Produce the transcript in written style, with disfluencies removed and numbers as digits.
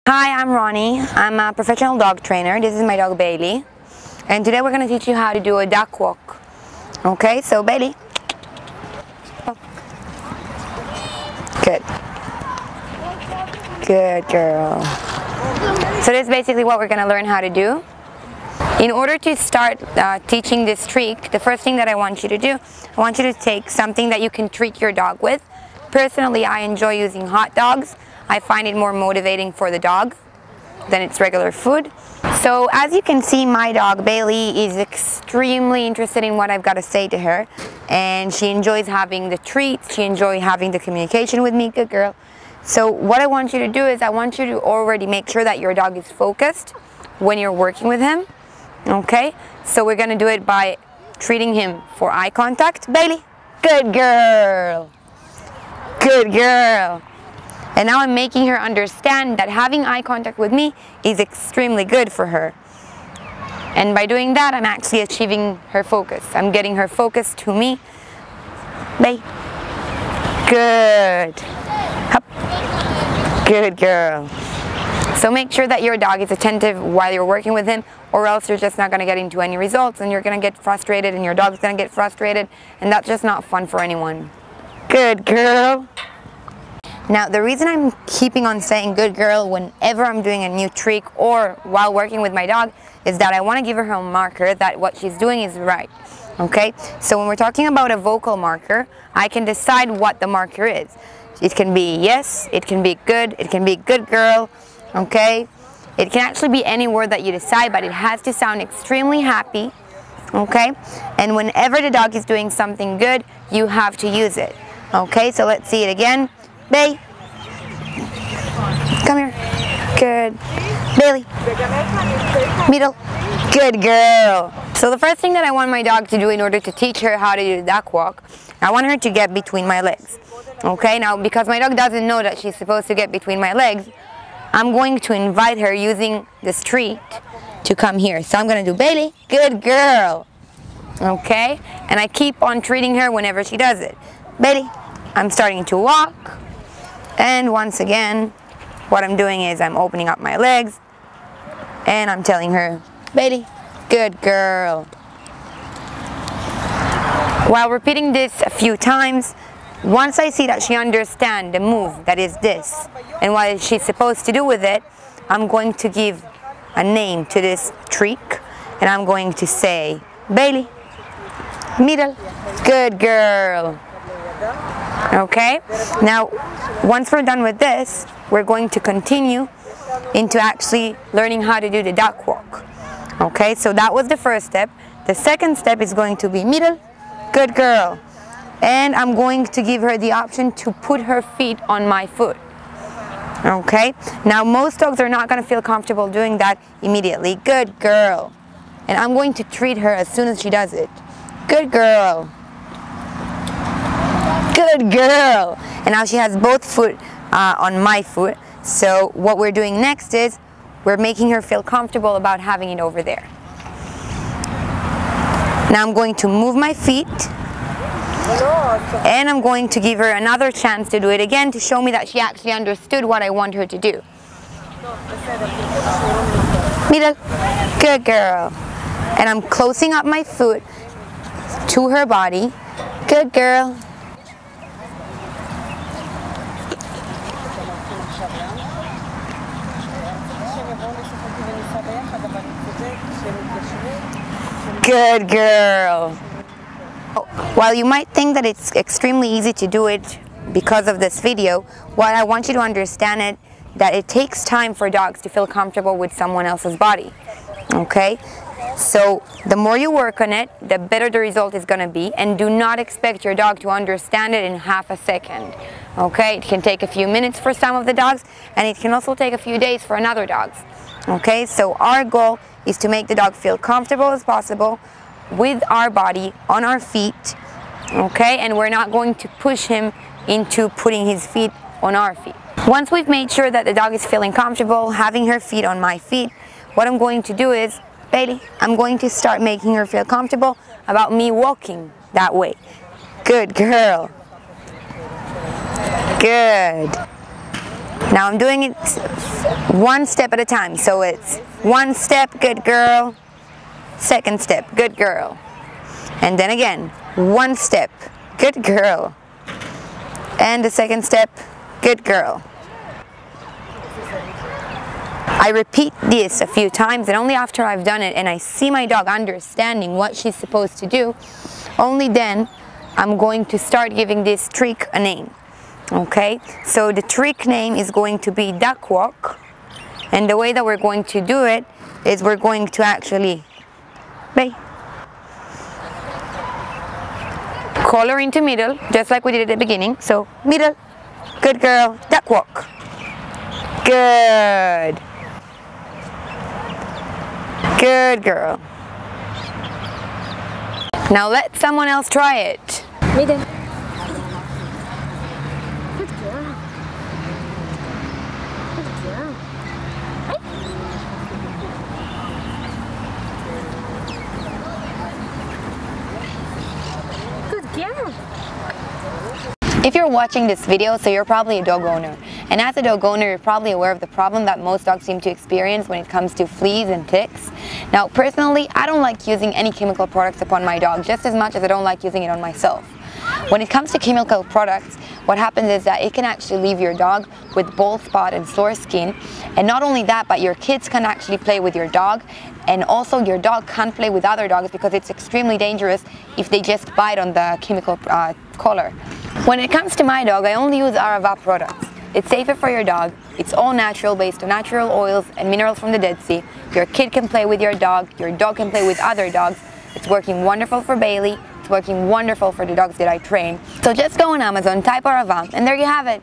Hi, I'm Ronnie. I'm a professional dog trainer. This is my dog Bailey. And today we're going to teach you how to do a duck walk. Okay, so Bailey. Good. Good girl. So this is basically what we're going to learn how to do. In order to start teaching this trick, the first thing that I want you to do, I want you to take something that you can treat your dog with. Personally, I enjoy using hot dogs. I find it more motivating for the dog than its regular food. So as you can see, my dog Bailey is extremely interested in what I've got to say to her, and she enjoys having the treats, she enjoys having the communication with me. Good girl. So what I want you to do is I want you to already make sure that your dog is focused when you're working with him. Okay, so we're gonna do it by treating him for eye contact. Bailey, good girl. Good girl. And now I'm making her understand that having eye contact with me is extremely good for her. And by doing that, I'm actually achieving her focus. I'm getting her focus to me. Bay. Good. Hup. Good girl. So make sure that your dog is attentive while you're working with him, or else you're just not going to get into any results, and you're going to get frustrated, and your dog's going to get frustrated, and that's just not fun for anyone. Good girl. Now, the reason I'm keeping on saying good girl whenever I'm doing a new trick or while working with my dog is that I want to give her a marker that what she's doing is right. Okay? So when we're talking about a vocal marker, I can decide what the marker is. It can be yes, it can be good girl, okay? It can actually be any word that you decide, but it has to sound extremely happy, okay? And whenever the dog is doing something good, you have to use it. Okay, so let's see it again. Bay, come here. Good. Bailey, middle. Good girl. So the first thing that I want my dog to do in order to teach her how to do the duck walk, I want her to get between my legs. Okay, now because my dog doesn't know that she's supposed to get between my legs, I'm going to invite her using this treat to come here. So I'm going to do Bailey, good girl. Okay, and I keep on treating her whenever she does it. Bailey, I'm starting to walk. And once again, what I'm doing is I'm opening up my legs and I'm telling her, Bailey, good girl. While repeating this a few times, once I see that she understands the move that is this and what she's supposed to do with it, I'm going to give a name to this trick, and I'm going to say, Bailey, middle, good girl. Okay, now once we're done with this, we're going to continue into actually learning how to do the duck walk. Okay, so that was the first step. The second step is going to be middle, good girl. And I'm going to give her the option to put her feet on my foot. Okay, now most dogs are not going to feel comfortable doing that immediately. Good girl. And I'm going to treat her as soon as she does it. Good girl. Good girl. And now she has both foot on my foot. So what we're doing next is we're making her feel comfortable about having it over there. Now I'm going to move my feet. And I'm going to give her another chance to do it again to show me that she actually understood what I want her to do. Middle. Good girl. And I'm closing up my foot to her body. Good girl. Good girl. While you might think that it's extremely easy to do it because of this video, what I want you to understand is that it takes time for dogs to feel comfortable with someone else's body. Okay? So the more you work on it, the better the result is going to be, and do not expect your dog to understand it in half a second. Okay? It can take a few minutes for some of the dogs, and it can also take a few days for another dogs. Okay? So our goal is to make the dog feel comfortable as possible with our body on our feet, okay? And we're not going to push him into putting his feet on our feet. Once we've made sure that the dog is feeling comfortable having her feet on my feet, what I'm going to do is, Bailey, I'm going to start making her feel comfortable about me walking that way. Good girl. Good. Now I'm doing it one step at a time. So it's one step, good girl. Second step, good girl. And then again, one step, good girl. And the second step, good girl. I repeat this a few times, and only after I've done it and I see my dog understanding what she's supposed to do, only then I'm going to start giving this trick a name. Okay, so the trick name is going to be duck walk, and the way that we're going to do it is we're going to actually collar into middle, just like we did at the beginning. So middle, good girl, duck walk. Good. Good girl. Now let someone else try it. Middle. Good girl. Good girl. If you're watching this video, so you're probably a dog owner, and as a dog owner you're probably aware of the problem that most dogs seem to experience when it comes to fleas and ticks. Now personally, I don't like using any chemical products upon my dog just as much as I don't like using it on myself. When it comes to chemical products, what happens is that it can actually leave your dog with bald spot and sore skin, and not only that, but your kids can actually play with your dog, and also your dog can't play with other dogs because it's extremely dangerous if they just bite on the chemical collar. When it comes to my dog, I only use Arava products. It's safer for your dog, it's all natural, based on natural oils and minerals from the Dead Sea. Your kid can play with your dog can play with other dogs. It's working wonderful for Bailey, it's working wonderful for the dogs that I train. So just go on Amazon, type Arava, and there you have it.